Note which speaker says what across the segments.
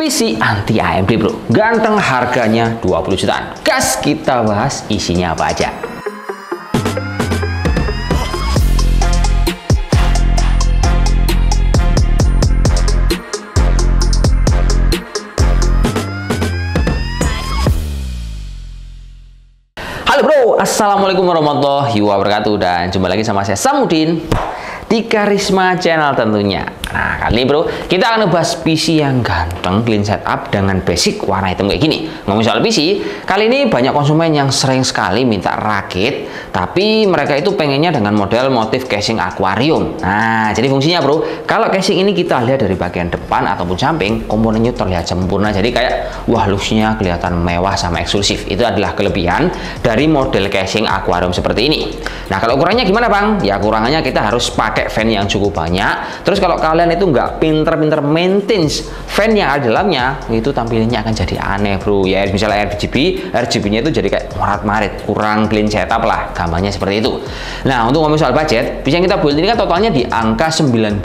Speaker 1: PC anti AMD bro, ganteng, harganya 20 jutaan. Gas, kita bahas isinya apa aja. Halo bro, assalamualaikum warahmatullahi wabarakatuh, dan jumpa lagi sama saya Samudin di Karisma Channel tentunya. Nah, kali ini bro, kita akan ngebahas PC yang ganteng, clean setup dengan basic warna hitam kayak gini. Ngomong soal PC, kali ini banyak konsumen yang sering sekali minta rakit, tapi mereka itu pengennya dengan model motif casing akuarium. Nah, jadi fungsinya bro, kalau casing ini kita lihat dari bagian depan ataupun samping, komponennya terlihat sempurna. Jadi kayak, wah, looks-nya kelihatan mewah sama eksklusif. Itu adalah kelebihan dari model casing akuarium seperti ini. Nah, kalau ukurannya gimana bang? Ya, kurangannya kita harus pakai fan yang cukup banyak. Terus kalau kalian itu nggak pinter-pinter maintenance fan yang ada di dalamnya, itu tampilannya akan jadi aneh bro. Ya misalnya RGB-nya itu jadi kayak morat-marit, kurang clean setup lah, gambarnya seperti itu. Nah, untuk ngomong soal budget, bisa yang kita build ini kan totalnya di angka 19,9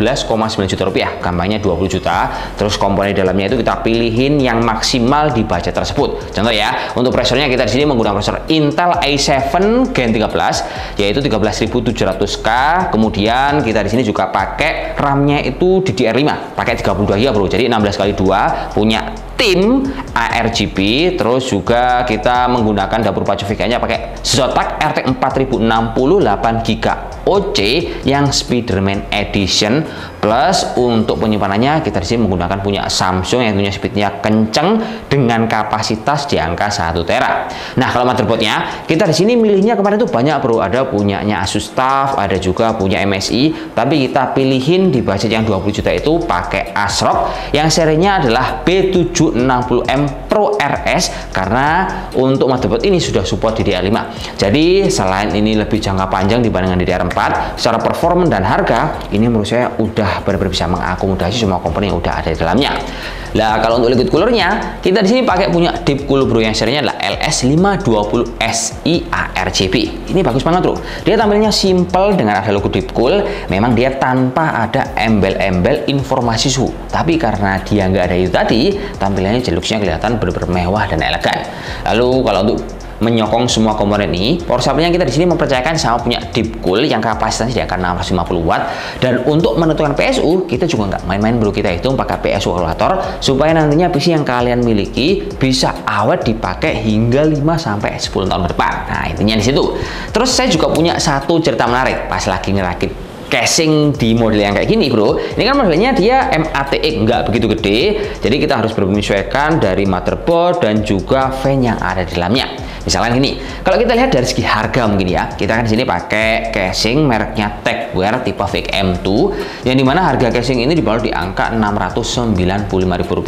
Speaker 1: juta rupiah, gambarnya 20 juta. Terus komponen di dalamnya itu kita pilihin yang maksimal di budget tersebut. Contoh ya, untuk prosesornya kita di sini menggunakan prosesor Intel i7 Gen 13, yaitu 13700K. Kemudian kita di sini juga pakai RAM-nya itu DDR5, pakai 32 GB bro, jadi 16x2, punya tim ARGB. Terus juga kita menggunakan dapur pacu VGA-nya pakai Zotac RTX 4060 8GB OC yang Spiderman Edition. Plus untuk penyimpanannya kita di sini menggunakan punya Samsung yang punya speednya kenceng dengan kapasitas di angka 1 tera. Nah, kalau motherboardnya kita di sini milihnya kemarin tuh banyak bro, ada punyanya Asus TUF, ada juga punya MSI, tapi kita pilihin di budget yang 20 juta itu pakai ASRock yang serinya adalah B760M Pro RS, karena untuk motherboard ini sudah support DDR5. Jadi selain ini lebih jangka panjang dibandingkan DDR4, secara performa dan harga ini menurut saya udah benar-benar bisa mengakomodasi semua komponen yang udah ada di dalamnya. Nah, kalau untuk liquid coolernya kita di sini pakai punya Deep Cool bro, yang serinya adalah LS520SI ARGB. Ini bagus banget bro. Dia tampilnya simple dengan ada logo Deep Cool. Memang dia tanpa ada embel-embel informasi suhu, tapi karena dia nggak ada itu tadi, tampilannya looks-nya kelihatan benar-benar mewah dan elegan. Lalu kalau untuk menyokong semua komponen ini, power supply-nya kita di sini mempercayakan sama punya Deep Cool yang kapasitasnya di angka 650 watt. Dan untuk menentukan PSU kita juga nggak main-main bro, kita hitung pakai PSU kalkulator supaya nantinya PC yang kalian miliki bisa awet dipakai hingga 5-10 tahun ke depan. Nah, intinya di situ. Terus saya juga punya satu cerita menarik pas lagi ngerakit casing di model yang kayak gini bro. Ini kan modelnya dia MATX, nggak begitu gede, jadi kita harus menyesuaikan dari motherboard dan juga fan yang ada di dalamnya. Misalnya gini, kalau kita lihat dari segi harga mungkin ya, kita kan di sini pakai casing mereknya Techwear tipe VIC M2, yang dimana harga casing ini dibanderol di angka Rp695.000.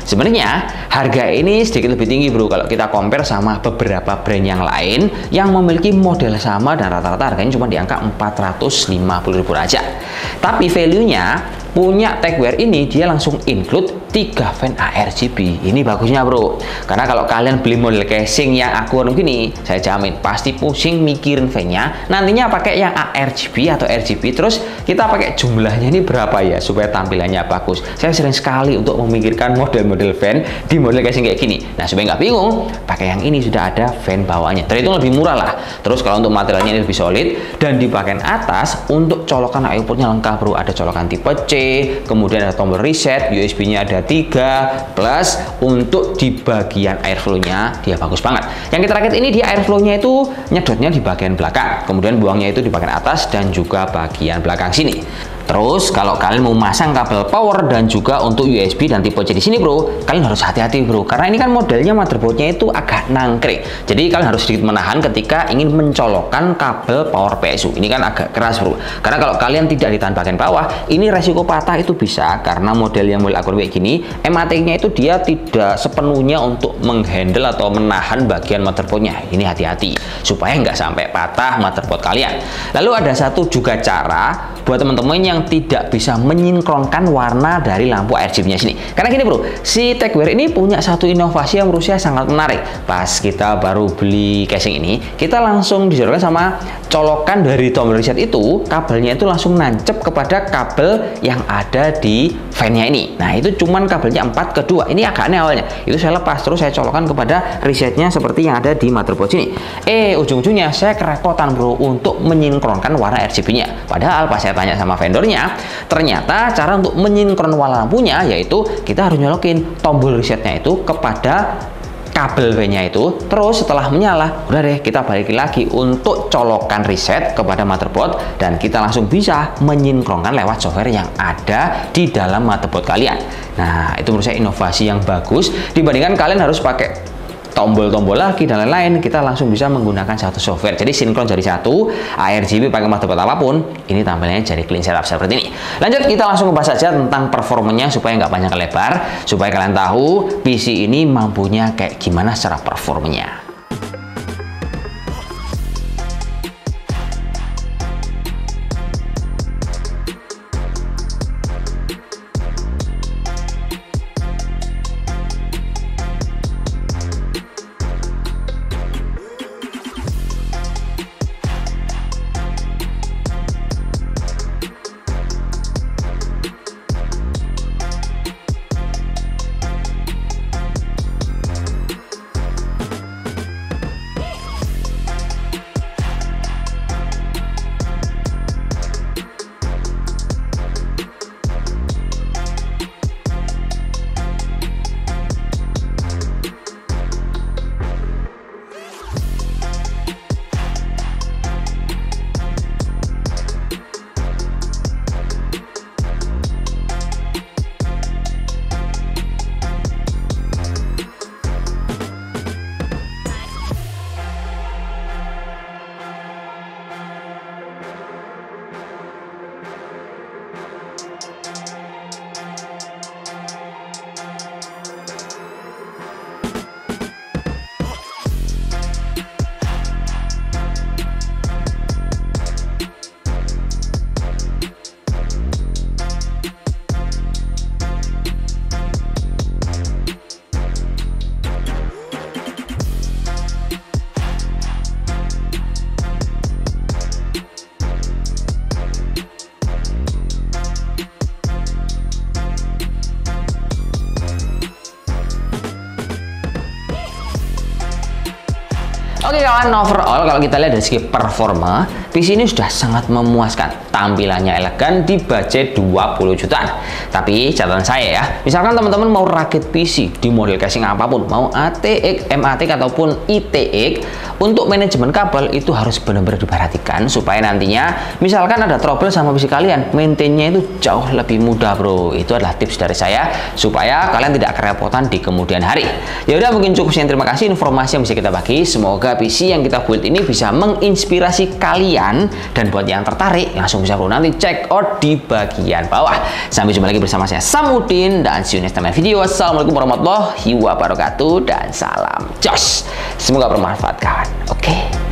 Speaker 1: Sebenarnya harga ini sedikit lebih tinggi bro kalau kita compare sama beberapa brand yang lain yang memiliki model sama dan rata-rata harganya cuma di angka Rp450.000 aja. Tapi value-nya punya Techwear ini dia langsung include 3 fan ARGB. Ini bagusnya bro, karena kalau kalian beli model casing yang akuarium gini, saya jamin pasti pusing mikirin fan-nya. Nantinya pakai yang ARGB atau RGB, terus kita pakai jumlahnya ini berapa ya supaya tampilannya bagus. Saya sering sekali untuk memikirkan model-model fan di model casing kayak gini. Nah, supaya nggak bingung, pakai yang ini sudah ada fan bawahnya, terhitung lebih murah lah. Terus kalau untuk materialnya ini lebih solid, dan di bagian atas untuk colokan outputnya lengkap bro, ada colokan tipe C, kemudian ada tombol reset, USB-nya ada 3, plus untuk di bagian airflow-nya dia bagus banget. Yang kita rakit ini dia airflow-nya itu nyedotnya di bagian belakang, kemudian buangnya itu di bagian atas dan juga bagian belakang sini. Terus kalau kalian mau masang kabel power dan juga untuk USB dan tipe C di sini bro, kalian harus hati-hati bro, karena ini kan modelnya motherboardnya itu agak nangkring. Jadi kalian harus sedikit menahan ketika ingin mencolokkan kabel power PSU. Ini kan agak keras bro, karena kalau kalian tidak ditahan bagian bawah, ini resiko patah itu bisa, karena model yang model akuarium kayak gini, MATX-nya itu dia tidak sepenuhnya untuk menghandle atau menahan bagian motherboardnya. Ini hati-hati supaya nggak sampai patah motherboard kalian. Lalu ada satu juga cara buat teman-teman yang tidak bisa menyinkronkan warna dari lampu RGB-nya sini. Karena gini bro, si Techwear ini punya satu inovasi yang menurut saya sangat menarik. Pas kita baru beli casing ini, kita langsung dijodohkan sama colokan dari tombol reset itu, kabelnya itu langsung nancep kepada kabel yang ada di fan-nya ini. Nah, itu cuman kabelnya 4 ke 2. Ini agak aneh awalnya. Itu saya lepas, terus saya colokan kepada resetnya seperti yang ada di motherboard sini. Ujung-ujungnya saya kerepotan bro untuk menyinkronkan warna RGB-nya. Padahal pas saya tanya sama vendornya, ternyata cara untuk menyinkron warna lampunya yaitu kita harus nyolokin tombol resetnya itu kepada kabel V-nya itu, terus setelah menyala, udah deh kita balik lagi untuk colokan reset kepada motherboard dan kita langsung bisa menyinkronkan lewat software yang ada di dalam motherboard kalian. Nah, itu menurut saya inovasi yang bagus dibandingkan kalian harus pakai tombol-tombol lagi dan lain-lain. Kita langsung bisa menggunakan satu software, jadi sinkron jadi satu. RGB pakai motherboard apapun, ini tampilannya jadi clean setup seperti ini. Lanjut, kita langsung ngebahas saja tentang performanya supaya nggak banyak lebar, supaya kalian tahu PC ini mampunya kayak gimana secara performanya. Oke kawan, overall kalau kita lihat dari segi performa, PC ini sudah sangat memuaskan. Tampilannya elegan di budget 20 jutaan. Tapi catatan saya ya, misalkan teman-teman mau rakit PC di model casing apapun, mau ATX, MATX ataupun ITX, untuk manajemen kabel itu harus benar-benar diperhatikan supaya nantinya misalkan ada trouble sama PC kalian, maintainnya itu jauh lebih mudah bro. Itu adalah tips dari saya supaya kalian tidak kerepotan di kemudian hari. Ya udah, mungkin cukup sekian. Terima kasih informasi yang bisa kita bagi. Semoga PC yang kita build ini bisa menginspirasi kalian, dan buat yang tertarik langsung bisa bro nanti check out di bagian bawah. Sampai jumpa lagi bersama saya Samudin dan see you next time video. Assalamualaikum warahmatullahi wabarakatuh dan salam jos. Semoga bermanfaat kawan. Oke.